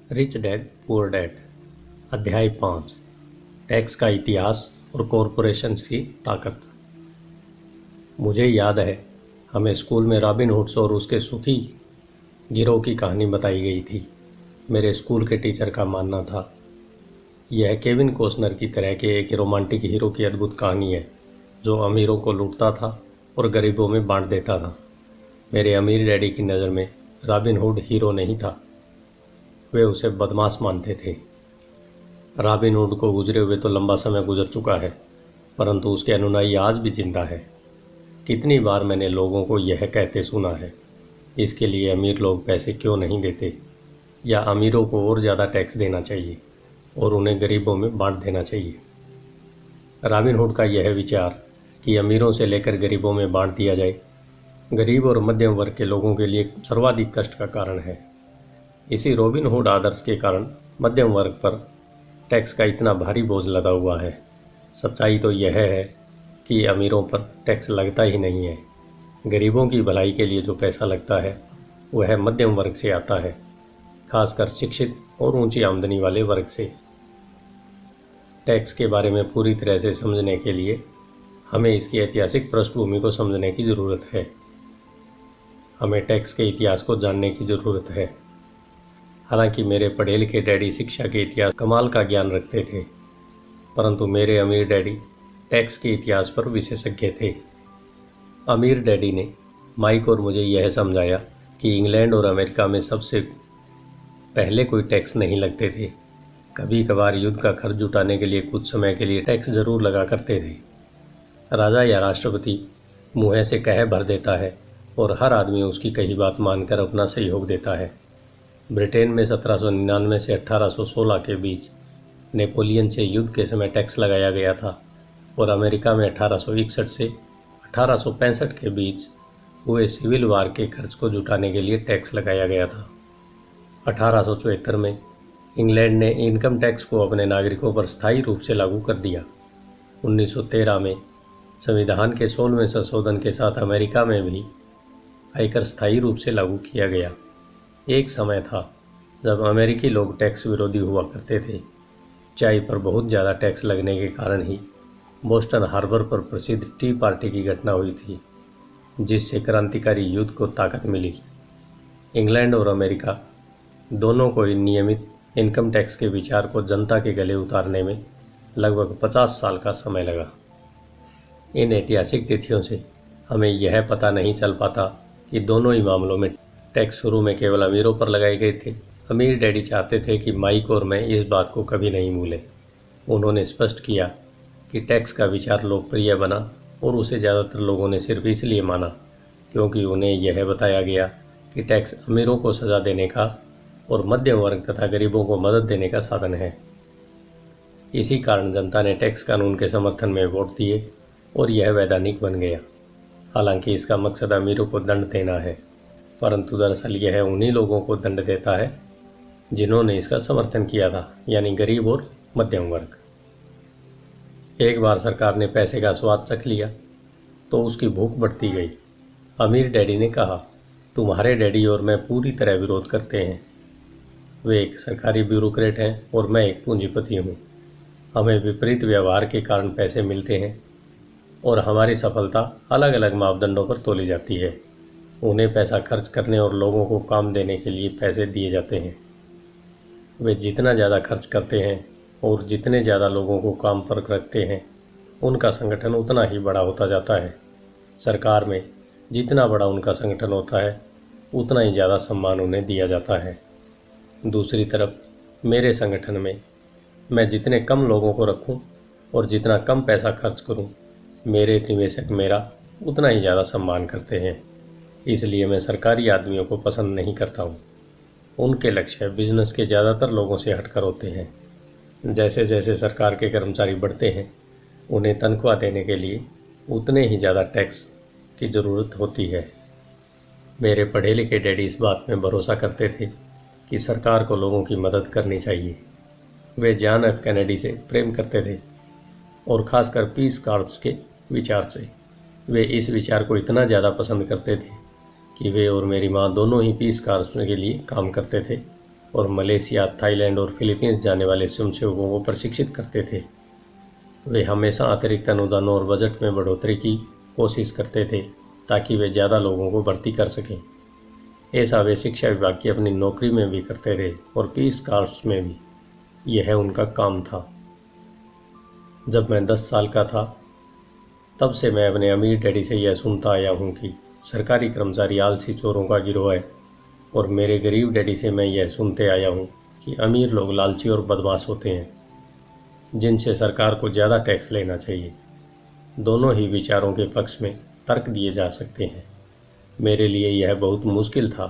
Rich dad poor dad अध्याय 5 tax का इतिहास और कॉरपोरेशंस की ताकत। मुझे याद है हमें स्कूल में रॉबिन हुड्स और उसके सुखी गिरोह की कहानी बताई गई थी। मेरे स्कूल के टीचर का मानना था यह केविन कॉस्नर की तरह के एक रोमांटिक हीरो की अद्भुत कहानी है जो अमीरों को लूटता था और गरीबों में बांट देता था। मेरे अमीर डैडी की नज़र में रॉबिन हुड हीरो नहीं था, वे उसे बदमाश मानते थे। रॉबिन हुड को गुजरे हुए तो लंबा समय गुजर चुका है, परंतु उसके अनुयायी आज भी जिंदा है। कितनी बार मैंने लोगों को यह कहते सुना है, इसके लिए अमीर लोग पैसे क्यों नहीं देते, या अमीरों को और ज़्यादा टैक्स देना चाहिए और उन्हें गरीबों में बांट देना चाहिए। रॉबिन हुड का यह विचार कि अमीरों से लेकर गरीबों में बांट दिया जाए, गरीब और मध्यम वर्ग के लोगों के लिए सर्वाधिक कष्ट का कारण है। इसी रॉबिन हुड आदर्श के कारण मध्यम वर्ग पर टैक्स का इतना भारी बोझ लदा हुआ है। सच्चाई तो यह है कि अमीरों पर टैक्स लगता ही नहीं है। गरीबों की भलाई के लिए जो पैसा लगता है वह मध्यम वर्ग से आता है, खासकर शिक्षित और ऊंची आमदनी वाले वर्ग से। टैक्स के बारे में पूरी तरह से समझने के लिए हमें इसकी ऐतिहासिक पृष्ठभूमि को समझने की ज़रूरत है। हमें टैक्स के इतिहास को जानने की ज़रूरत है। हालांकि मेरे पढ़े लिखे डैडी शिक्षा के इतिहास कमाल का ज्ञान रखते थे, परंतु मेरे अमीर डैडी टैक्स के इतिहास पर विशेषज्ञ थे। अमीर डैडी ने माइक और मुझे यह समझाया कि इंग्लैंड और अमेरिका में सबसे पहले कोई टैक्स नहीं लगते थे। कभी कभार युद्ध का खर्च जुटाने के लिए कुछ समय के लिए टैक्स जरूर लगा करते थे। राजा या राष्ट्रपति मुँह से कह भर देता है और हर आदमी उसकी कही बात मानकर अपना सहयोग देता है। ब्रिटेन में 1799 से 1816 के बीच नेपोलियन से युद्ध के समय टैक्स लगाया गया था और अमेरिका में 1861 से 1865 के बीच हुए सिविल वार के खर्च को जुटाने के लिए टैक्स लगाया गया था। 1874 में इंग्लैंड ने इनकम टैक्स को अपने नागरिकों पर स्थायी रूप से लागू कर दिया। 1913 में संविधान के 16वें संशोधन के साथ अमेरिका में भी आयकर स्थायी रूप से लागू किया गया। एक समय था जब अमेरिकी लोग टैक्स विरोधी हुआ करते थे। चाय पर बहुत ज़्यादा टैक्स लगने के कारण ही बोस्टन हार्बर पर प्रसिद्ध टी पार्टी की घटना हुई थी, जिससे क्रांतिकारी युद्ध को ताकत मिली। इंग्लैंड और अमेरिका दोनों को नियमित इनकम टैक्स के विचार को जनता के गले उतारने में लगभग 50 साल का समय लगा। इन ऐतिहासिक तिथियों से हमें यह पता नहीं चल पाता कि दोनों ही मामलों में टैक्स शुरू में केवल अमीरों पर लगाए गए थे। अमीर डैडी चाहते थे कि माइक और मैं इस बात को कभी नहीं भूलें। उन्होंने स्पष्ट किया कि टैक्स का विचार लोकप्रिय बना और उसे ज़्यादातर लोगों ने सिर्फ इसलिए माना क्योंकि उन्हें यह बताया गया कि टैक्स अमीरों को सज़ा देने का और मध्यम वर्ग तथा गरीबों को मदद देने का साधन है। इसी कारण जनता ने टैक्स कानून के समर्थन में वोट दिए और यह वैधानिक बन गया। हालांकि इसका मकसद अमीरों को दंड देना है, परंतु दरअसल यह उन्हीं लोगों को दंड देता है जिन्होंने इसका समर्थन किया था, यानी गरीब और मध्यम वर्ग। एक बार सरकार ने पैसे का स्वाद चख लिया तो उसकी भूख बढ़ती गई। अमीर डैडी ने कहा, तुम्हारे डैडी और मैं पूरी तरह विरोध करते हैं। वे एक सरकारी ब्यूरोक्रेट हैं और मैं एक पूंजीपति हूँ। हमें विपरीत व्यवहार के कारण पैसे मिलते हैं और हमारी सफलता अलग अलग मापदंडों पर तोली जाती है। उन्हें पैसा खर्च करने और लोगों को काम देने के लिए पैसे दिए जाते हैं। वे जितना ज़्यादा खर्च करते हैं और जितने ज़्यादा लोगों को काम पर रखते हैं, उनका संगठन उतना ही बड़ा होता जाता है। सरकार में जितना बड़ा उनका संगठन होता है, उतना ही ज़्यादा सम्मान उन्हें दिया जाता है। दूसरी तरफ मेरे संगठन में मैं जितने कम लोगों को रखूं और जितना कम पैसा खर्च करूं, मेरे निवेशक मेरा उतना ही ज़्यादा सम्मान करते हैं। इसलिए मैं सरकारी आदमियों को पसंद नहीं करता हूँ। उनके लक्ष्य बिजनेस के ज़्यादातर लोगों से हटकर होते हैं। जैसे जैसे सरकार के कर्मचारी बढ़ते हैं, उन्हें तनख्वाह देने के लिए उतने ही ज़्यादा टैक्स की ज़रूरत होती है। मेरे पढ़े लिखे डैडी इस बात में भरोसा करते थे कि सरकार को लोगों की मदद करनी चाहिए। वे जॉन एफ कैनेडी से प्रेम करते थे और ख़ासकर पीस कॉर्प्स के विचार से। वे इस विचार को इतना ज़्यादा पसंद करते थे कि वे और मेरी माँ दोनों ही पीस कॉर्प्स के लिए काम करते थे और मलेशिया, थाईलैंड और फिलीपींस जाने वाले स्वयंसेवकों को प्रशिक्षित करते थे। वे हमेशा अतिरिक्त अनुदानों और बजट में बढ़ोतरी की कोशिश करते थे ताकि वे ज़्यादा लोगों को भर्ती कर सकें। ऐसा वे शिक्षा विभाग की अपनी नौकरी में भी करते थे और पीस कॉर्प्स में भी। यह उनका काम था। जब मैं 10 साल का था तब से मैं अपने अमीर डैडी से यह सुनता आया हूँ कि सरकारी कर्मचारी आलसी चोरों का गिरोह है, और मेरे गरीब डैडी से मैं यह सुनते आया हूँ कि अमीर लोग लालची और बदमाश होते हैं जिनसे सरकार को ज़्यादा टैक्स लेना चाहिए। दोनों ही विचारों के पक्ष में तर्क दिए जा सकते हैं। मेरे लिए यह बहुत मुश्किल था,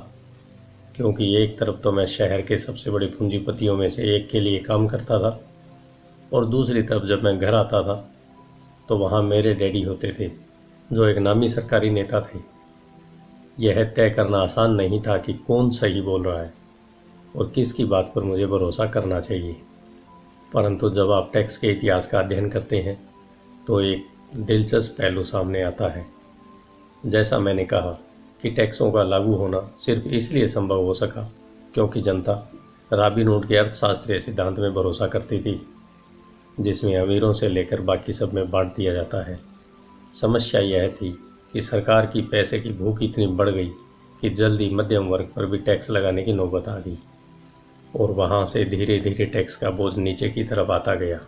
क्योंकि एक तरफ तो मैं शहर के सबसे बड़े पूंजीपतियों में से एक के लिए काम करता था, और दूसरी तरफ जब मैं घर आता था तो वहाँ मेरे डैडी होते थे जो एक नामी सरकारी नेता थे। यह तय करना आसान नहीं था कि कौन सही बोल रहा है और किसकी बात पर मुझे भरोसा करना चाहिए। परंतु जब आप टैक्स के इतिहास का अध्ययन करते हैं तो एक दिलचस्प पहलू सामने आता है। जैसा मैंने कहा कि टैक्सों का लागू होना सिर्फ इसलिए संभव हो सका क्योंकि जनता रॉबिनहुड के अर्थशास्त्रीय सिद्धांत में भरोसा करती थी, जिसमें अमीरों से लेकर बाकी सब में बांट दिया जाता है। समस्या यह थी कि सरकार की पैसे की भूख इतनी बढ़ गई कि जल्दी मध्यम वर्ग पर भी टैक्स लगाने की नौबत आ गई, और वहाँ से धीरे धीरे टैक्स का बोझ नीचे की तरफ आता गया।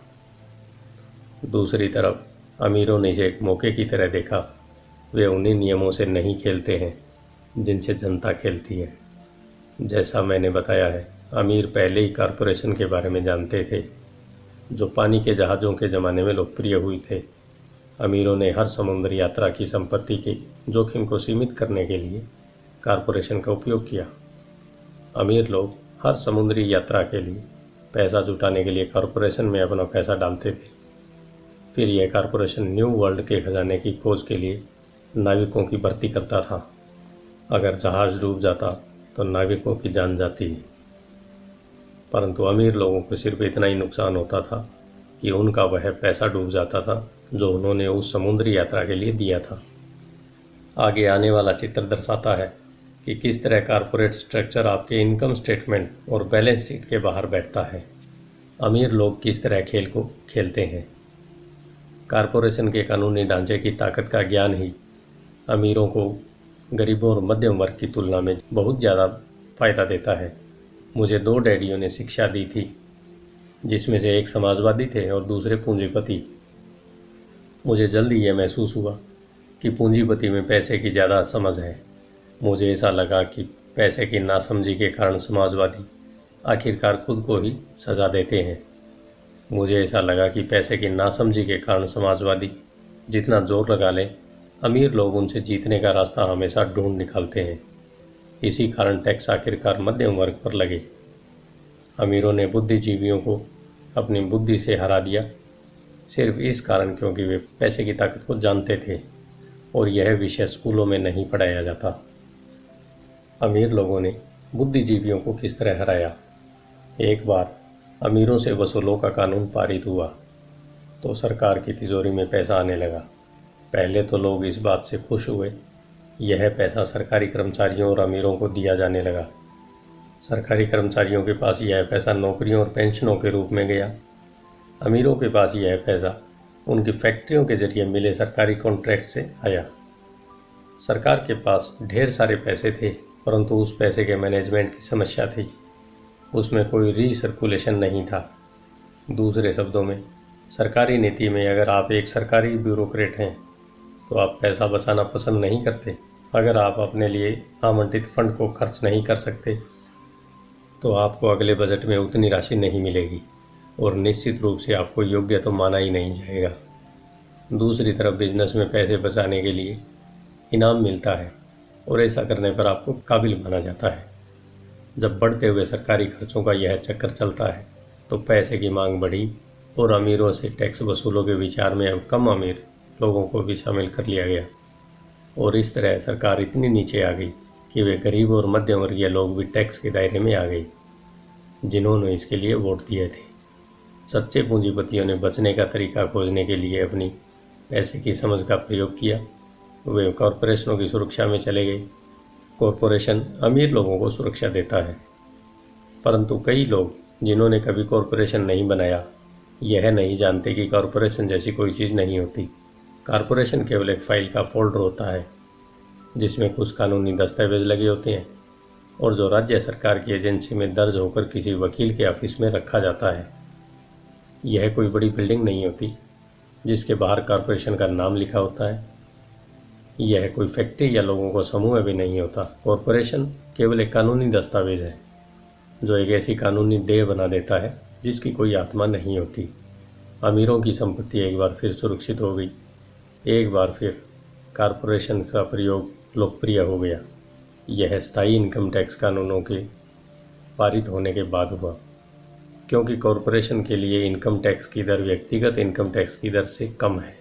दूसरी तरफ अमीरों ने इसे एक मौके की तरह देखा। वे उन्हीं नियमों से नहीं खेलते हैं जिनसे जनता खेलती है। जैसा मैंने बताया है, अमीर पहले ही कॉरपोरेशन के बारे में जानते थे, जो पानी के जहाज़ों के ज़माने में लोकप्रिय हुई थे। अमीरों ने हर समुद्री यात्रा की संपत्ति के जोखिम को सीमित करने के लिए कॉरपोरेशन का उपयोग किया। अमीर लोग हर समुद्री यात्रा के लिए पैसा जुटाने के लिए कॉरपोरेशन में अपना पैसा डालते थे। फिर यह कॉरपोरेशन न्यू वर्ल्ड के खजाने की खोज के लिए नाविकों की भर्ती करता था। अगर जहाज़ डूब जाता तो नाविकों की जान जाती, परंतु अमीर लोगों को सिर्फ इतना ही नुकसान होता था कि उनका वह पैसा डूब जाता था जो उन्होंने उस समुद्री यात्रा के लिए दिया था। आगे आने वाला चित्र दर्शाता है कि किस तरह कॉरपोरेट स्ट्रक्चर आपके इनकम स्टेटमेंट और बैलेंस शीट के बाहर बैठता है। अमीर लोग किस तरह खेल को खेलते हैं। कॉरपोरेशन के कानूनी ढांचे की ताकत का ज्ञान ही अमीरों को गरीबों और मध्यम वर्ग की तुलना में बहुत ज़्यादा फ़ायदा देता है। मुझे 2 डैडियों ने शिक्षा दी थी, जिसमें से एक समाजवादी थे और दूसरे पूंजीपति। मुझे जल्दी यह महसूस हुआ कि पूंजीपति में पैसे की ज़्यादा समझ है। मुझे ऐसा लगा कि पैसे की नासमझी के कारण समाजवादी आखिरकार खुद को ही सज़ा देते हैं। मुझे ऐसा लगा कि पैसे की नासमझी के कारण समाजवादी जितना जोर लगा लें, अमीर लोग उनसे जीतने का रास्ता हमेशा ढूंढ निकालते हैं। इसी कारण टैक्स आखिरकार मध्यम वर्ग पर लगे। अमीरों ने बुद्धिजीवियों को अपनी बुद्धि से हरा दिया, सिर्फ इस कारण क्योंकि वे पैसे की ताकत को जानते थे, और यह विषय स्कूलों में नहीं पढ़ाया जाता। अमीर लोगों ने बुद्धिजीवियों को किस तरह हराया। एक बार अमीरों से वसूलों का कानून पारित हुआ तो सरकार की तिजोरी में पैसा आने लगा। पहले तो लोग इस बात से खुश हुए। यह पैसा सरकारी कर्मचारियों और अमीरों को दिया जाने लगा। सरकारी कर्मचारियों के पास यह पैसा नौकरियों और पेंशनों के रूप में गया। अमीरों के पास यह पैसा उनकी फैक्ट्रियों के जरिए मिले सरकारी कॉन्ट्रैक्ट से आया। सरकार के पास ढेर सारे पैसे थे, परंतु उस पैसे के मैनेजमेंट की समस्या थी। उसमें कोई रीसर्कुलेशन नहीं था। दूसरे शब्दों में, सरकारी नीति में अगर आप एक सरकारी ब्यूरोक्रेट हैं तो आप पैसा बचाना पसंद नहीं करते। अगर आप अपने लिए आवंटित फंड को खर्च नहीं कर सकते तो आपको अगले बजट में उतनी राशि नहीं मिलेगी, और निश्चित रूप से आपको योग्य तो माना ही नहीं जाएगा। दूसरी तरफ बिजनेस में पैसे बचाने के लिए इनाम मिलता है, और ऐसा करने पर आपको काबिल माना जाता है। जब बढ़ते हुए सरकारी खर्चों का यह चक्कर चलता है तो पैसे की मांग बढ़ी, और अमीरों से टैक्स वसूलों के विचार में अब कम अमीर लोगों को भी शामिल कर लिया गया, और इस तरह सरकार इतनी नीचे आ गई कि वे गरीब और मध्यम वर्गीय लोग भी टैक्स के दायरे में आ गए, जिन्होंने इसके लिए वोट दिए थे। सच्चे पूंजीपतियों ने बचने का तरीका खोजने के लिए अपनी पैसे की समझ का प्रयोग किया। वे कॉरपोरेशनों की सुरक्षा में चले गए। कॉरपोरेशन अमीर लोगों को सुरक्षा देता है, परंतु कई लोग जिन्होंने कभी कॉरपोरेशन नहीं बनाया यह नहीं जानते कि कॉरपोरेशन जैसी कोई चीज़ नहीं होती। कॉरपोरेशन केवल एक फाइल का फोल्डर होता है जिसमें कुछ कानूनी दस्तावेज लगे होते हैं और जो राज्य सरकार की एजेंसी में दर्ज होकर किसी वकील के ऑफिस में रखा जाता है। यह कोई बड़ी बिल्डिंग नहीं होती जिसके बाहर कॉरपोरेशन का नाम लिखा होता है। यह कोई फैक्ट्री या लोगों का समूह भी नहीं होता। कॉरपोरेशन केवल एक कानूनी दस्तावेज है जो एक ऐसी कानूनी देह बना देता है जिसकी कोई आत्मा नहीं होती। अमीरों की संपत्ति एक बार फिर सुरक्षित हो गई। एक बार फिर कॉरपोरेशन का प्रयोग लोकप्रिय हो गया। यह स्थायी इनकम टैक्स कानूनों के पारित होने के बाद हुआ, क्योंकि कॉरपोरेशन के लिए इनकम टैक्स की दर व्यक्तिगत इनकम टैक्स की दर से कम है।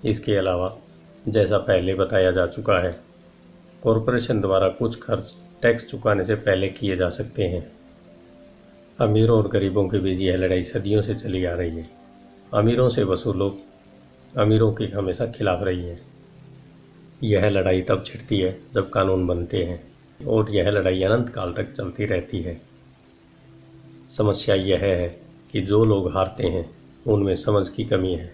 इसके अलावा जैसा पहले बताया जा चुका है, कॉरपोरेशन द्वारा कुछ खर्च टैक्स चुकाने से पहले किए जा सकते हैं। अमीरों और गरीबों के बीच यह लड़ाई सदियों से चली आ रही है। अमीरों से वसूलों अमीरों के हमेशा खिलाफ रही है। यह लड़ाई तब छिड़ती है जब कानून बनते हैं और यह लड़ाई अनंत काल तक चलती रहती है। समस्या यह है कि जो लोग हारते हैं उनमें समझ की कमी है।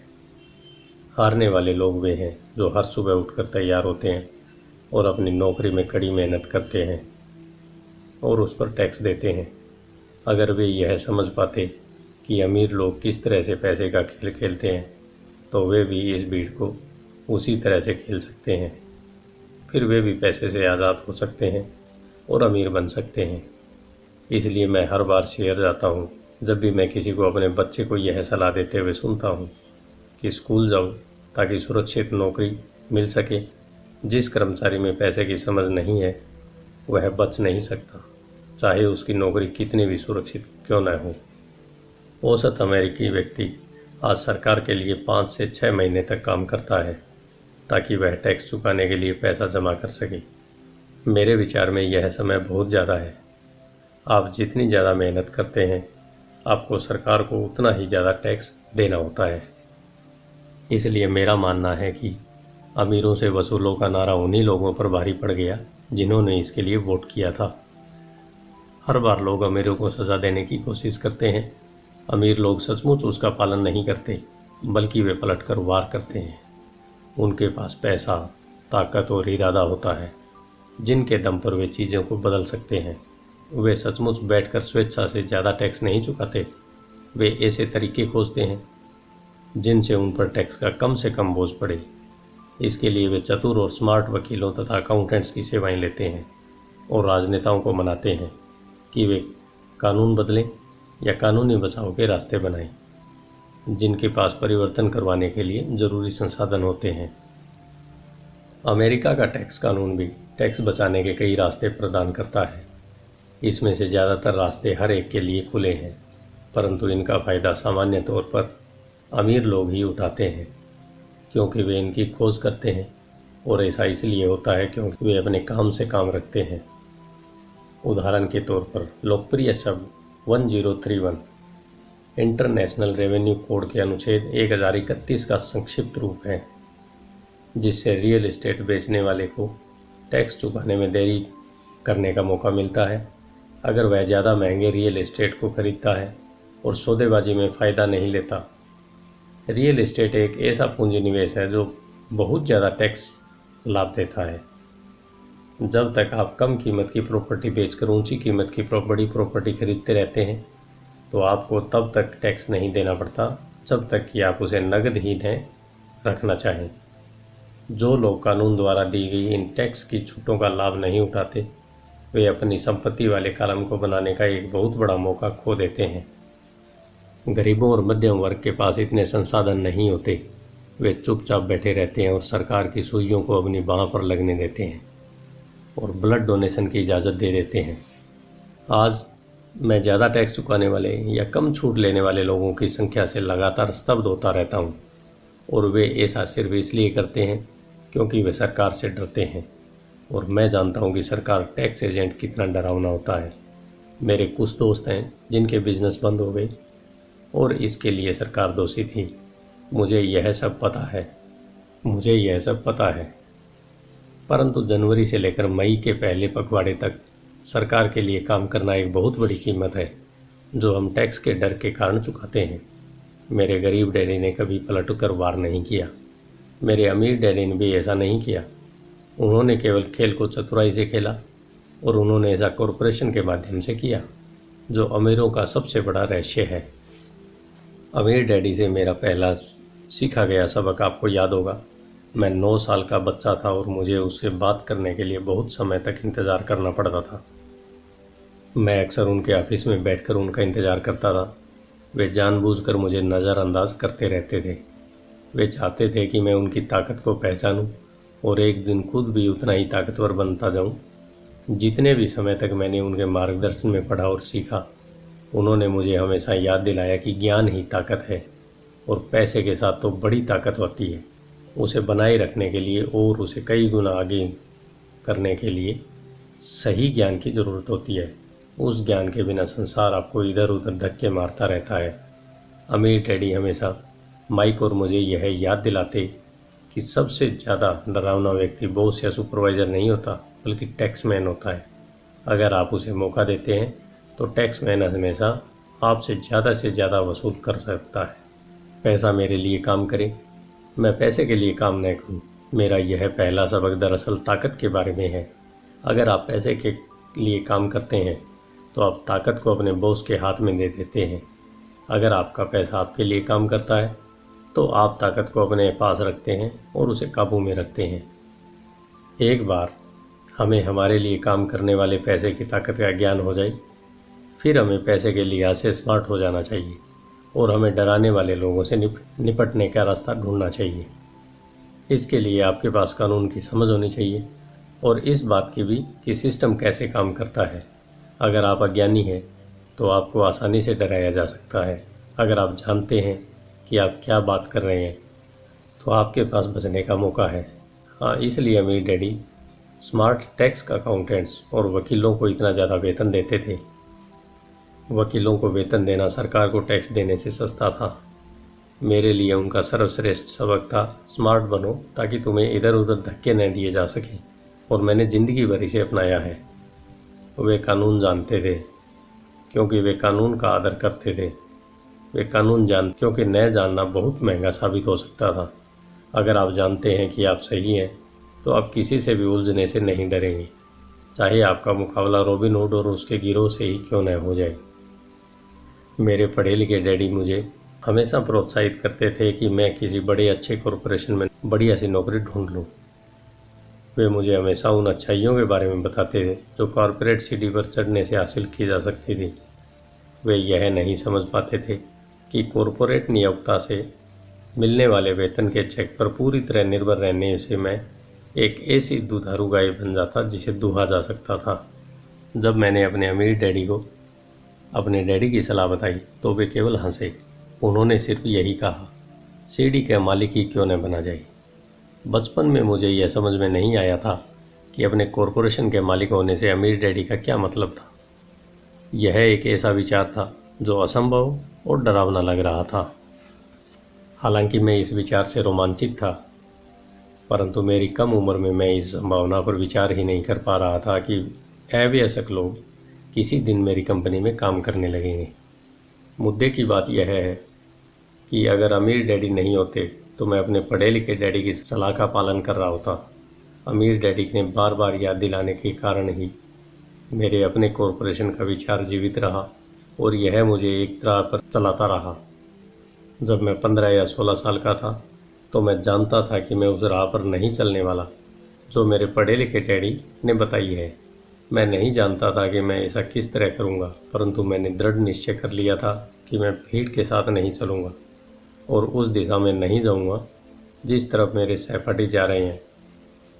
हारने वाले लोग वे हैं जो हर सुबह उठकर तैयार होते हैं और अपनी नौकरी में कड़ी मेहनत करते हैं और उस पर टैक्स देते हैं। अगर वे यह समझ पाते कि अमीर लोग किस तरह से पैसे का खेल खेलते हैं तो वे भी इस भीड़ को उसी तरह से खेल सकते हैं। फिर वे भी पैसे से आज़ाद हो सकते हैं और अमीर बन सकते हैं। इसलिए मैं हर बार शहर जाता हूँ जब भी मैं किसी को अपने बच्चे को यह सलाह देते हुए सुनता हूँ कि स्कूल जाओ ताकि सुरक्षित नौकरी मिल सके। जिस कर्मचारी में पैसे की समझ नहीं है वह बच नहीं सकता, चाहे उसकी नौकरी कितनी भी सुरक्षित क्यों न हो। औसत अमेरिकी व्यक्ति आज सरकार के लिए 5 से 6 महीने तक काम करता है ताकि वह टैक्स चुकाने के लिए पैसा जमा कर सके। मेरे विचार में यह समय बहुत ज़्यादा है। आप जितनी ज़्यादा मेहनत करते हैं आपको सरकार को उतना ही ज़्यादा टैक्स देना होता है। इसलिए मेरा मानना है कि अमीरों से वसूलों का नारा उन्हीं लोगों पर भारी पड़ गया जिन्होंने इसके लिए वोट किया था। हर बार लोग अमीरों को सज़ा देने की कोशिश करते हैं। अमीर लोग सचमुच उसका पालन नहीं करते बल्कि वे पलटकर वार करते हैं। उनके पास पैसा, ताकत और इरादा होता है जिनके दम पर वे चीज़ों को बदल सकते हैं। वे सचमुच बैठकर स्वेच्छा से ज़्यादा टैक्स नहीं चुकाते। वे ऐसे तरीके खोजते हैं जिनसे उन पर टैक्स का कम से कम बोझ पड़े। इसके लिए वे चतुर और स्मार्ट वकीलों तथा अकाउंटेंट्स की सेवाएं लेते हैं और राजनेताओं को मनाते हैं कि वे कानून बदलें या कानूनी बचाव के रास्ते बनाएं, जिनके पास परिवर्तन करवाने के लिए ज़रूरी संसाधन होते हैं। अमेरिका का टैक्स कानून भी टैक्स बचाने के कई रास्ते प्रदान करता है। इसमें से ज़्यादातर रास्ते हर एक के लिए खुले हैं, परंतु इनका फ़ायदा सामान्य तौर पर अमीर लोग ही उठाते हैं क्योंकि वे इनकी खोज करते हैं और ऐसा इसलिए होता है क्योंकि वे अपने काम से काम रखते हैं। उदाहरण के तौर पर लोकप्रिय शब्द 1031 इंटरनेशनल रेवेन्यू कोड के अनुच्छेद 1031 का संक्षिप्त रूप है, जिससे रियल एस्टेट बेचने वाले को टैक्स चुकाने में देरी करने का मौका मिलता है अगर वह ज़्यादा महंगे रियल एस्टेट को खरीदता है और सौदेबाजी में फ़ायदा नहीं लेता। रियल एस्टेट एक ऐसा पूंजी निवेश है जो बहुत ज़्यादा टैक्स लाभ देता है। जब तक आप कम कीमत की प्रॉपर्टी बेचकर ऊंची कीमत की बड़ी प्रॉपर्टी खरीदते रहते हैं तो आपको तब तक टैक्स नहीं देना पड़ता जब तक कि आप उसे नकद ही दें रखना चाहें। जो लोग कानून द्वारा दी गई इन टैक्स की छूटों का लाभ नहीं उठाते वे अपनी संपत्ति वाले कॉलम को बनाने का एक बहुत बड़ा मौका खो देते हैं। गरीबों और मध्यम वर्ग के पास इतने संसाधन नहीं होते। वे चुपचाप बैठे रहते हैं और सरकार की सुइयों को अपनी बाह पर लगने देते हैं और ब्लड डोनेशन की इजाज़त दे देते हैं। आज मैं ज़्यादा टैक्स चुकाने वाले या कम छूट लेने वाले लोगों की संख्या से लगातार स्तब्ध होता रहता हूँ और वे ऐसा सिर्फ इसलिए करते हैं क्योंकि वे सरकार से डरते हैं और मैं जानता हूँ कि सरकार टैक्स एजेंट कितना डरावना होता है। मेरे कुछ दोस्त हैं जिनके बिजनेस बंद हो गए और इसके लिए सरकार दोषी थी। मुझे यह सब पता है, परंतु जनवरी से लेकर मई के पहले पखवाड़े तक सरकार के लिए काम करना एक बहुत बड़ी कीमत है जो हम टैक्स के डर के कारण चुकाते हैं। मेरे गरीब डैडी ने कभी पलट कर वार नहीं किया। मेरे अमीर डैडी ने भी ऐसा नहीं किया। उन्होंने केवल खेल को चतुराई से खेला और उन्होंने ऐसा कॉरपोरेशन के माध्यम से किया, जो अमीरों का सबसे बड़ा रहस्य है। अमीर डैडी से मेरा पहला सीखा गया सबक आपको याद होगा। मैं 9 साल का बच्चा था और मुझे उससे बात करने के लिए बहुत समय तक इंतज़ार करना पड़ता था। मैं अक्सर उनके ऑफिस में बैठकर उनका इंतज़ार करता था। वे जानबूझकर मुझे नज़रअंदाज करते रहते थे। वे चाहते थे कि मैं उनकी ताकत को पहचानूं और एक दिन खुद भी उतना ही ताकतवर बनता जाऊं। जितने भी समय तक मैंने उनके मार्गदर्शन में पढ़ा और सीखा, उन्होंने मुझे हमेशा याद दिलाया कि ज्ञान ही ताकत है और पैसे के साथ तो बड़ी ताकत होती है। उसे बनाए रखने के लिए और उसे कई गुना आगे करने के लिए सही ज्ञान की ज़रूरत होती है। उस ज्ञान के बिना संसार आपको इधर उधर धक्के मारता रहता है। अमीर डैडी हमेशा माइक और मुझे यह याद दिलाते कि सबसे ज़्यादा डरावना व्यक्ति बॉस या सुपरवाइज़र नहीं होता, बल्कि टैक्समैन होता है। अगर आप उसे मौका देते हैं तो टैक्समैन हमेशा आपसे से ज़्यादा वसूल कर सकता है। पैसा मेरे लिए काम करे, मैं पैसे के लिए काम न करूं। मेरा यह पहला सबक दरअसल ताकत के बारे में है। अगर आप पैसे के लिए काम करते हैं तो आप ताकत को अपने बॉस के हाथ में दे देते हैं। अगर आपका पैसा आपके लिए काम करता है तो आप ताकत को अपने पास रखते हैं और उसे काबू में रखते हैं। एक बार हमें हमारे लिए काम करने वाले पैसे की ताकत का ज्ञान हो जाए, फिर हमें पैसे के लिहाज से स्मार्ट हो जाना चाहिए और हमें डराने वाले लोगों से निपटने का रास्ता ढूंढना चाहिए। इसके लिए आपके पास कानून की समझ होनी चाहिए और इस बात की भी कि सिस्टम कैसे काम करता है। अगर आप अज्ञानी हैं तो आपको आसानी से डराया जा सकता है। अगर आप जानते हैं कि आप क्या बात कर रहे हैं तो आपके पास बचने का मौका है। हाँ, इसलिए अमीर डैडी स्मार्ट टैक्स अकाउंटेंट्स और वकीलों को इतना ज़्यादा वेतन देते थे। वकीलों को वेतन देना सरकार को टैक्स देने से सस्ता था। मेरे लिए उनका सर्वश्रेष्ठ सबक था, स्मार्ट बनो ताकि तुम्हें इधर उधर धक्के न दिए जा सकें, और मैंने ज़िंदगी भर इसे अपनाया है। वे कानून जानते थे क्योंकि वे कानून का आदर करते थे। वे कानून क्योंकि न जानना बहुत महंगा साबित हो सकता था। अगर आप जानते हैं कि आप सही हैं तो आप किसी से भी उलझने से नहीं डरेंगे, चाहे आपका मुकाबला रॉबिन हुड और उसके गिरोह से ही क्यों न हो जाए। मेरे पढ़े लिखे डैडी मुझे हमेशा प्रोत्साहित करते थे कि मैं किसी बड़े अच्छे कॉरपोरेशन में बढ़िया सी नौकरी ढूंढ लूँ। वे मुझे हमेशा उन अच्छाइयों के बारे में बताते थे जो कॉरपोरेट सीढ़ी पर चढ़ने से हासिल की जा सकती थी। वे यह नहीं समझ पाते थे कि कॉरपोरेट नियोक्ता से मिलने वाले वेतन के चेक पर पूरी तरह निर्भर रहने से मैं एक ऐसी दुधारू गाय बन जाता जिसे दुहा जा सकता था। जब मैंने अपने अमीर डैडी को अपने डैडी की सलाह बताई तो वे केवल हंसे। उन्होंने सिर्फ यही कहा, सीढ़ी के मालिक ही क्यों न बना जाए। बचपन में मुझे यह समझ में नहीं आया था कि अपने कॉरपोरेशन के मालिक होने से अमीर डैडी का क्या मतलब था। यह एक ऐसा विचार था जो असंभव और डरावना लग रहा था। हालांकि मैं इस विचार से रोमांचित था, परंतु मेरी कम उम्र में मैं इस संभावना पर विचार ही नहीं कर पा रहा था कि अवयस्क लोग किसी दिन मेरी कंपनी में काम करने लगेंगे। मुद्दे की बात यह है कि अगर अमीर डैडी नहीं होते तो मैं अपने पढ़े लिखे डैडी की सलाह का पालन कर रहा होता। अमीर डैडी ने बार बार याद दिलाने के कारण ही मेरे अपने कॉरपोरेशन का विचार जीवित रहा और यह मुझे एक राह पर चलाता रहा। जब मैं 15 या 16 साल का था तो मैं जानता था कि मैं उस राह पर नहीं चलने वाला जो मेरे पढ़े लिखे डैडी ने बताई है। मैं नहीं जानता था कि मैं ऐसा किस तरह करूँगा, परंतु मैंने दृढ़ निश्चय कर लिया था कि मैं भीड़ के साथ नहीं चलूँगा और उस दिशा में नहीं जाऊँगा जिस तरफ मेरे सहपाठी जा रहे हैं।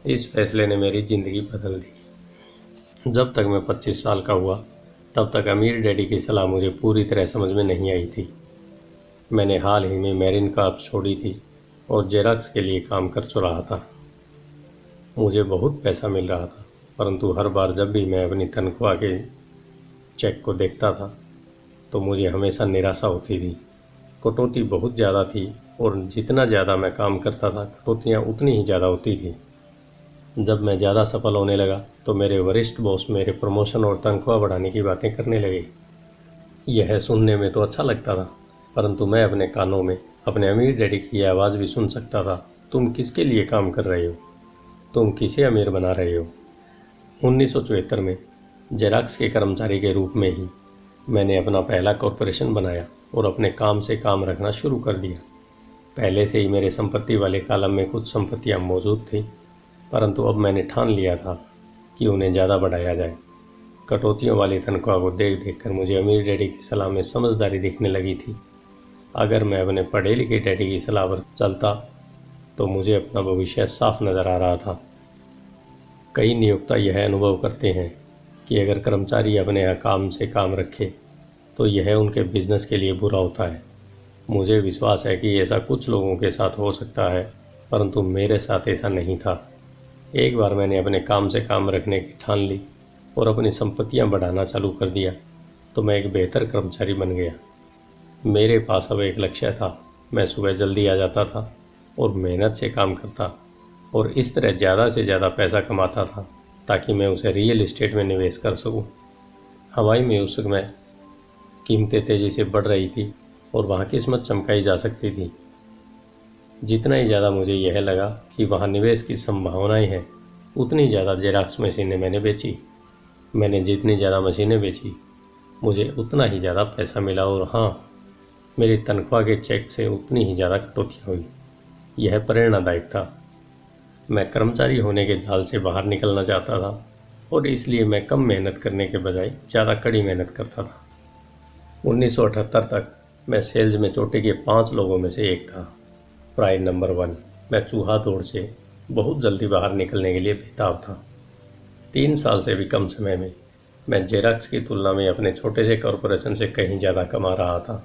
इस फैसले ने मेरी ज़िंदगी बदल दी। जब तक मैं 25 साल का हुआ तब तक अमीर डैडी की सलाह मुझे पूरी तरह समझ में नहीं आई थी। मैंने हाल ही में मैरिन कॉर्प छोड़ी थी और जेरॉक्स के लिए काम कर रहा था। मुझे बहुत पैसा मिल रहा था, परंतु हर बार जब भी मैं अपनी तनख्वाह के चेक को देखता था तो मुझे हमेशा निराशा होती थी। कटौती बहुत ज़्यादा थी और जितना ज़्यादा मैं काम करता था कटौतियाँ उतनी ही ज़्यादा होती थी। जब मैं ज़्यादा सफल होने लगा तो मेरे वरिष्ठ बॉस मेरे प्रमोशन और तनख्वाह बढ़ाने की बातें करने लगे। यह सुनने में तो अच्छा लगता था, परंतु मैं अपने कानों में अपने अमीर डैडी की आवाज़ भी सुन सकता था। तुम किसके लिए काम कर रहे हो? तुम किसे अमीर बना रहे हो? 1974 में जेरॉक्स के कर्मचारी के रूप में ही मैंने अपना पहला कॉरपोरेशन बनाया और अपने काम से काम रखना शुरू कर दिया। पहले से ही मेरे संपत्ति वाले कॉलम में कुछ संपत्तियां मौजूद थी, परंतु अब मैंने ठान लिया था कि उन्हें ज़्यादा बढ़ाया जाए। कटौतियों वाली तनख्वाह को देख देख कर मुझे अमीर डैडी की सलाह में समझदारी दिखने लगी थी। अगर मैं अपने पढ़े लिखे डैडी की सलाह पर चलता तो मुझे अपना भविष्य साफ नज़र आ रहा था। कई नियोक्ता यह अनुभव करते हैं कि अगर कर्मचारी अपने यहाँ काम से काम रखे तो यह उनके बिजनेस के लिए बुरा होता है। मुझे विश्वास है कि ऐसा कुछ लोगों के साथ हो सकता है, परंतु मेरे साथ ऐसा नहीं था। एक बार मैंने अपने काम से काम रखने की ठान ली और अपनी संपत्तियां बढ़ाना चालू कर दिया तो मैं एक बेहतर कर्मचारी बन गया। मेरे पास अब एक लक्ष्य था। मैं सुबह जल्दी आ जाता था और मेहनत से काम करता और इस तरह ज़्यादा से ज़्यादा पैसा कमाता था ताकि मैं उसे रियल एस्टेट में निवेश कर सकूं। हवाई में उस समय कीमतें तेज़ी से बढ़ रही थी और वहाँ किस्मत चमकाई जा सकती थी। जितना ही ज़्यादा मुझे यह लगा कि वहाँ निवेश की संभावनाएं हैं, उतनी ज़्यादा जेरॉक्स मशीनें मैंने बेची। मैंने जितनी ज़्यादा मशीनें बेची, मुझे उतना ही ज़्यादा पैसा मिला और हाँ, मेरी तनख्वाह के चेक से उतनी ही ज़्यादा कटौती हुई। यह प्रेरणादायक था। मैं कर्मचारी होने के जाल से बाहर निकलना चाहता था और इसलिए मैं कम मेहनत करने के बजाय ज़्यादा कड़ी मेहनत करता था। 1978 तक मैं सेल्स में चोटी के 5 लोगों में से एक था। Pride number 1। मैं चूहा दौड़ से बहुत जल्दी बाहर निकलने के लिए बेताब था। 3 साल से भी कम समय में मैं जेरॉक्स की तुलना में अपने छोटे से कॉरपोरेशन से कहीं ज़्यादा कमा रहा था,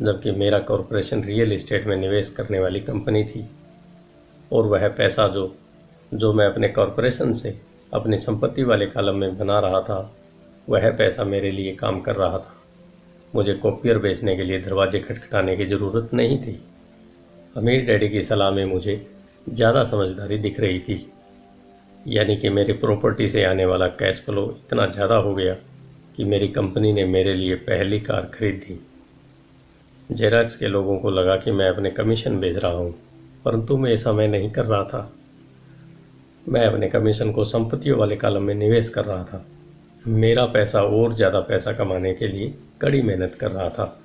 जबकि मेरा कॉरपोरेशन रियल एस्टेट में निवेश करने वाली कंपनी थी और वह पैसा जो मैं अपने कॉरपोरेशन से अपनी संपत्ति वाले कॉलम में बना रहा था, वह पैसा मेरे लिए काम कर रहा था। मुझे कॉपियर बेचने के लिए दरवाजे खटखटाने की ज़रूरत नहीं थी। अमीर डैडी की सलाह में मुझे ज़्यादा समझदारी दिख रही थी, यानी कि मेरी प्रॉपर्टी से आने वाला कैश फ्लो इतना ज़्यादा हो गया कि मेरी कंपनी ने मेरे लिए पहली कार खरीद दी। जेरॉक्स के लोगों को लगा कि मैं अपने कमीशन बेच रहा हूँ, परंतु मैं ऐसा नहीं कर रहा था। मैं अपने कमीशन को संपत्तियों वाले कॉलम में निवेश कर रहा था। मेरा पैसा और ज़्यादा पैसा कमाने के लिए कड़ी मेहनत कर रहा था।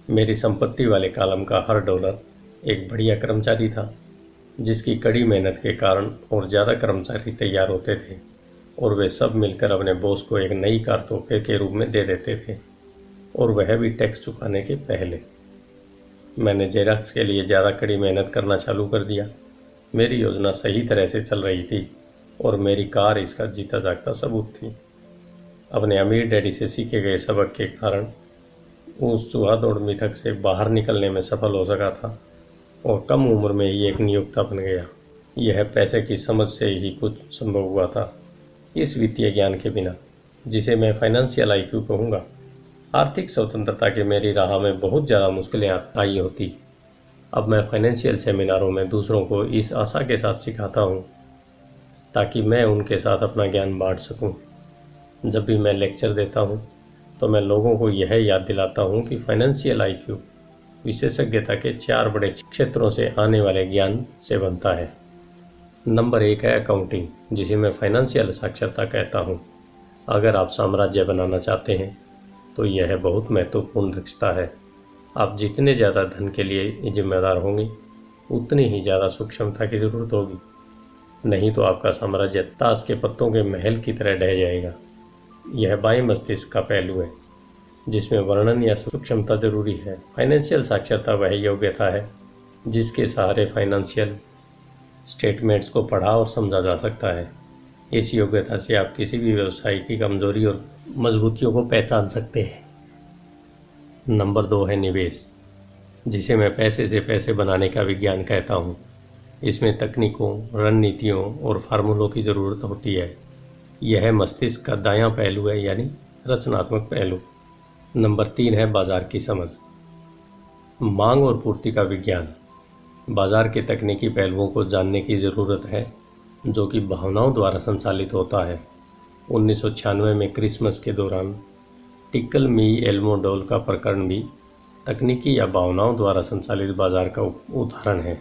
मेरी संपत्ति वाले कॉलम का हर डॉलर एक बढ़िया कर्मचारी था, जिसकी कड़ी मेहनत के कारण और ज़्यादा कर्मचारी तैयार होते थे और वे सब मिलकर अपने बॉस को एक नई कार तोहफे के रूप में दे देते थे, और वह भी टैक्स चुकाने के पहले। मैंने जेरॉक्स के लिए ज़्यादा कड़ी मेहनत करना चालू कर दिया। मेरी योजना सही तरह से चल रही थी और मेरी कार इसका जीता जागता सबूत थी। अपने अमीर डैडी से सीखे गए सबक के कारण उस चूहा दौड़ मिथक से बाहर निकलने में सफल हो सका था और कम उम्र में ही एक नियोक्ता बन गया। यह पैसे की समझ से ही कुछ संभव हुआ था। इस वित्तीय ज्ञान के बिना, जिसे मैं फाइनेंशियल आईक्यू कहूँगा, आर्थिक स्वतंत्रता के मेरी राह में बहुत ज़्यादा मुश्किलें आई होती। अब मैं फाइनेंशियल सेमिनारों में दूसरों को इस आशा के साथ सिखाता हूँ ताकि मैं उनके साथ अपना ज्ञान बांट सकूँ। जब भी मैं लेक्चर देता हूँ तो मैं लोगों को यह याद दिलाता हूँ कि फाइनेंशियल आईक्यू विशेषज्ञता के 4 बड़े क्षेत्रों से आने वाले ज्ञान से बनता है। नंबर 1 है अकाउंटिंग, जिसे मैं फाइनेंशियल साक्षरता कहता हूँ। अगर आप साम्राज्य बनाना चाहते हैं तो यह बहुत महत्वपूर्ण दक्षता है। आप जितने ज़्यादा धन के लिए जिम्मेदार होंगे, उतनी ही ज़्यादा सूक्ष्मता की ज़रूरत होगी, नहीं तो आपका साम्राज्य ताश के पत्तों के महल की तरह ढह जाएगा। यह बाएं मस्तिष्क का पहलू है जिसमें वर्णन या सूक्ष्मता जरूरी है। फाइनेंशियल साक्षरता वह योग्यता है जिसके सहारे फाइनेंशियल स्टेटमेंट्स को पढ़ा और समझा जा सकता है। इस योग्यता से आप किसी भी व्यवसाय की कमजोरी और मजबूतियों को पहचान सकते हैं। नंबर 2 है निवेश, जिसे मैं पैसे से पैसे बनाने का विज्ञान कहता हूँ। इसमें तकनीकों, रणनीतियों और फार्मूलों की ज़रूरत होती है। यह मस्तिष्क का दायां पहलू है, यानी रचनात्मक पहलू। नंबर 3 है बाजार की समझ, मांग और पूर्ति का विज्ञान। बाजार के तकनीकी पहलुओं को जानने की ज़रूरत है जो कि भावनाओं द्वारा संचालित होता है। 1996 में क्रिसमस के दौरान टिकल मी एल्मो डॉल का प्रकरण भी तकनीकी या भावनाओं द्वारा संचालित बाजार का उदाहरण है।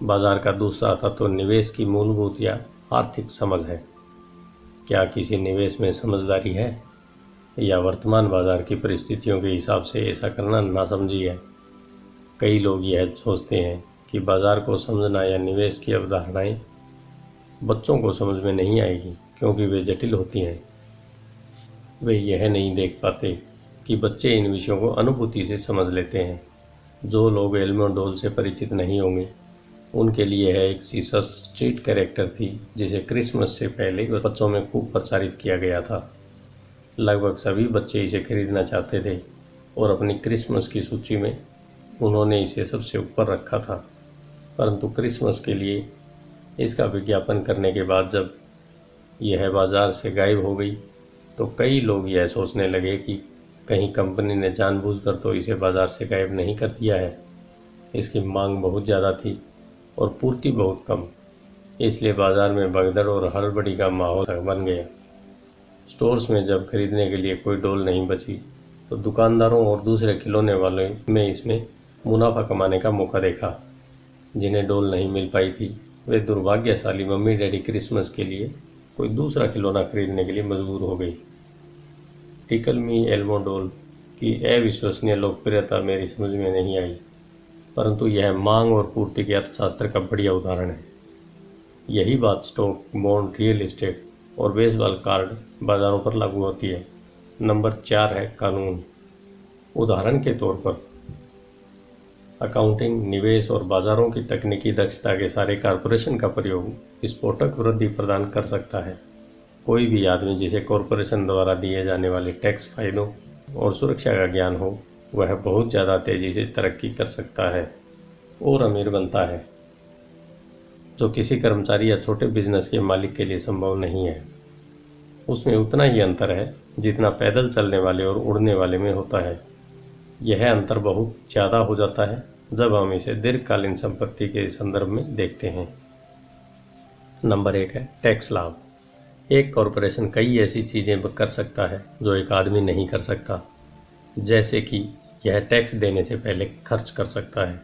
बाजार का दूसरा तत्व निवेश की मूलभूत या आर्थिक समझ है। क्या किसी निवेश में समझदारी है या वर्तमान बाजार की परिस्थितियों के हिसाब से ऐसा करना नासमझी है? कई लोग यह सोचते हैं कि बाजार को समझना या निवेश की अवधारणाएं बच्चों को समझ में नहीं आएगी क्योंकि वे जटिल होती हैं। वे यह नहीं देख पाते कि बच्चे इन विषयों को अनुभूति से समझ लेते हैं। जो लोग एल्मो डोल से परिचित नहीं होंगे उनके लिए यह एक सीसस स्ट्रीट कैरेक्टर थी जिसे क्रिसमस से पहले बच्चों में खूब प्रचारित किया गया था। लगभग सभी बच्चे इसे खरीदना चाहते थे और अपनी क्रिसमस की सूची में उन्होंने इसे सबसे ऊपर रखा था। परंतु क्रिसमस के लिए इसका विज्ञापन करने के बाद जब यह बाजार से गायब हो गई तो कई लोग यह सोचने लगे कि कहीं कंपनी ने जानबूझकर तो इसे बाजार से गायब नहीं कर दिया है। इसकी मांग बहुत ज़्यादा थी और पूर्ति बहुत कम, इसलिए बाजार में भगदड़ और हड़बड़ी का माहौल बन गया। स्टोर्स में जब खरीदने के लिए कोई डॉल नहीं बची तो दुकानदारों और दूसरे खिलौने वालों में इसमें मुनाफा कमाने का मौका देखा। जिन्हें डॉल नहीं मिल पाई थी वे दुर्भाग्यशाली मम्मी डैडी क्रिसमस के लिए कोई दूसरा खिलौना खरीदने के लिए मजबूर हो गई। टिकल मी एल्मो डॉल की अविश्वसनीय लोकप्रियता मेरी समझ में नहीं आई, परंतु यह मांग और पूर्ति के अर्थशास्त्र का बढ़िया उदाहरण है। यही बात स्टॉक, बॉन्ड, रियल एस्टेट और बेसबॉल कार्ड बाजारों पर लागू होती है। नंबर 4 है कानून। उदाहरण के तौर पर अकाउंटिंग, निवेश और बाजारों की तकनीकी दक्षता के सारे कॉरपोरेशन का प्रयोग विस्फोटक वृद्धि प्रदान कर सकता है। कोई भी आदमी जिसे कॉरपोरेशन द्वारा दिए जाने वाले टैक्स फायदों और सुरक्षा का ज्ञान हो वह बहुत ज़्यादा तेज़ी से तरक्की कर सकता है और अमीर बनता है, जो किसी कर्मचारी या छोटे बिजनेस के मालिक के लिए संभव नहीं है। उसमें उतना ही अंतर है जितना पैदल चलने वाले और उड़ने वाले में होता है। यह अंतर बहुत ज़्यादा हो जाता है जब हम इसे दीर्घकालीन संपत्ति के संदर्भ में देखते हैं। नंबर 1 है टैक्स लाभ। एक कॉरपोरेशन कई ऐसी चीज़ें कर सकता है जो एक आदमी नहीं कर सकता, जैसे कि यह टैक्स देने से पहले खर्च कर सकता है।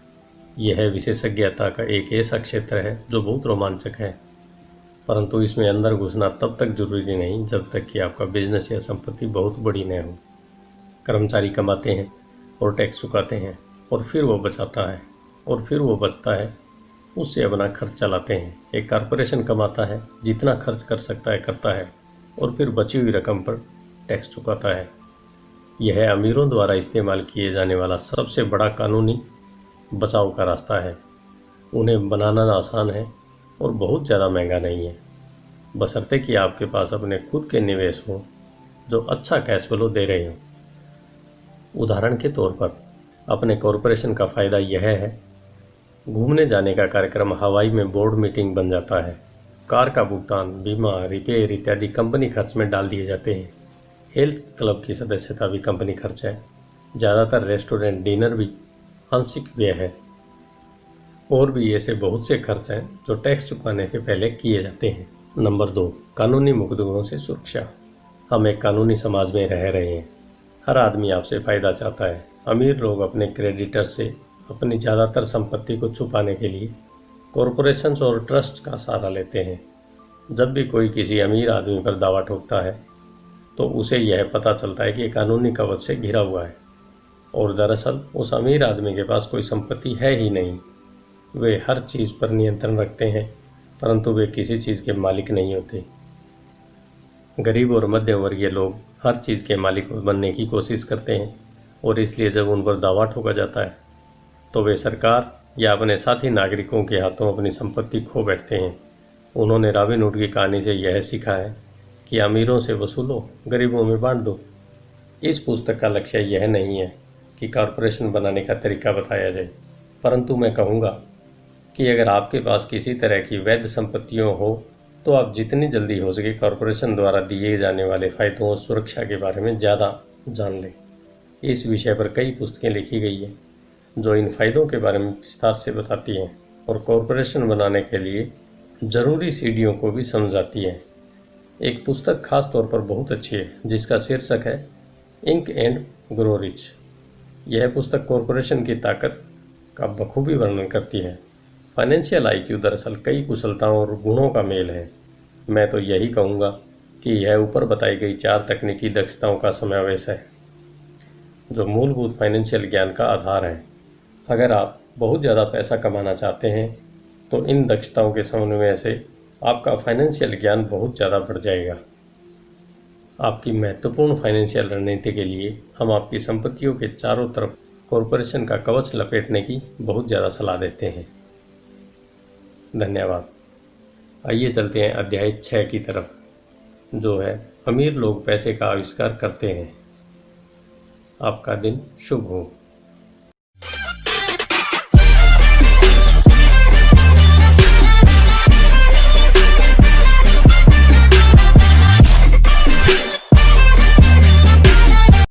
यह विशेषज्ञता का एक ऐसा क्षेत्र है जो बहुत रोमांचक है, परंतु इसमें अंदर घुसना तब तक जरूरी नहीं जब तक कि आपका बिजनेस या संपत्ति बहुत बड़ी न हो। कर्मचारी कमाते हैं और टैक्स चुकाते हैं और फिर वो बचाता है और फिर वो बचता है, उससे अपना खर्च चलाते हैं। एक कॉरपोरेशन कमाता है, जितना खर्च कर सकता है करता है और फिर बची हुई रकम पर टैक्स चुकाता है। यह अमीरों द्वारा इस्तेमाल किए जाने वाला सबसे बड़ा कानूनी बचाव का रास्ता है। उन्हें बनाना आसान है और बहुत ज़्यादा महंगा नहीं है, बशर्ते कि आपके पास अपने खुद के निवेश हों जो अच्छा कैश फ्लो दे रहे हों। उदाहरण के तौर पर अपने कॉरपोरेशन का फ़ायदा यह है, घूमने जाने का कार्यक्रम हवाई में बोर्ड मीटिंग बन जाता है। कार का भुगतान, बीमा, रिपेयर इत्यादि कंपनी खर्च में डाल दिए जाते हैं। हेल्थ क्लब की सदस्यता भी कंपनी खर्च है। ज़्यादातर रेस्टोरेंट डिनर भी आंशिक व्यय है। और भी ऐसे बहुत से खर्च हैं जो टैक्स चुकाने के पहले किए जाते हैं। नंबर 2, कानूनी मुकदमों से सुरक्षा। हम एक कानूनी समाज में रह रहे हैं। हर आदमी आपसे फ़ायदा चाहता है। अमीर लोग अपने क्रेडिटर से अपनी ज़्यादातर संपत्ति को छुपाने के लिए कॉरपोरेशंस और ट्रस्ट का सहारा लेते हैं। जब भी कोई किसी अमीर आदमी पर दावा ठोकता है तो उसे यह पता चलता है कि कानूनी कवच से घिरा हुआ है और दरअसल उस अमीर आदमी के पास कोई संपत्ति है ही नहीं। वे हर चीज़ पर नियंत्रण रखते हैं, परंतु वे किसी चीज़ के मालिक नहीं होते। गरीब और मध्यम वर्गीय लोग हर चीज़ के मालिक बनने की कोशिश करते हैं और इसलिए जब उन पर दावा ठोका जाता है तो वे सरकार या अपने साथी नागरिकों के हाथों अपनी संपत्ति खो बैठते हैं। उन्होंने रॉबिन हुड की कहानी से यह सीखा है कि अमीरों से वसूलो, गरीबों में बांट दो। इस पुस्तक का लक्ष्य यह नहीं है कि कॉरपोरेशन बनाने का तरीका बताया जाए, परंतु मैं कहूँगा कि अगर आपके पास किसी तरह की वैध संपत्तियों हो तो आप जितनी जल्दी हो सके कॉरपोरेशन द्वारा दिए जाने वाले फ़ायदों और सुरक्षा के बारे में ज़्यादा जान लें। इस विषय पर कई पुस्तकें लिखी गई हैं जो इन फ़ायदों के बारे में विस्तार से बताती हैं और कॉरपोरेशन बनाने के लिए ज़रूरी सीढ़ियों को भी समझाती है। एक पुस्तक खास तौर पर बहुत अच्छी है जिसका शीर्षक है इंक एंड ग्रो रिच। यह पुस्तक कॉरपोरेशन की ताकत का बखूबी वर्णन करती है। फाइनेंशियल आईक्यू दरअसल कई कुशलताओं और गुणों का मेल है। मैं तो यही कहूँगा कि यह ऊपर बताई गई 4 तकनीकी दक्षताओं का समावेश है जो मूलभूत फाइनेंशियल ज्ञान का आधार है। अगर आप बहुत ज़्यादा पैसा कमाना चाहते हैं तो इन दक्षताओं के समन्वय से आपका फाइनेंशियल ज्ञान बहुत ज़्यादा बढ़ जाएगा। आपकी महत्वपूर्ण फाइनेंशियल रणनीति के लिए हम आपकी संपत्तियों के चारों तरफ कॉरपोरेशन का कवच लपेटने की बहुत ज़्यादा सलाह देते हैं। धन्यवाद। आइए चलते हैं अध्याय 6 की तरफ, जो है अमीर लोग पैसे का आविष्कार करते हैं। आपका दिन शुभ हो।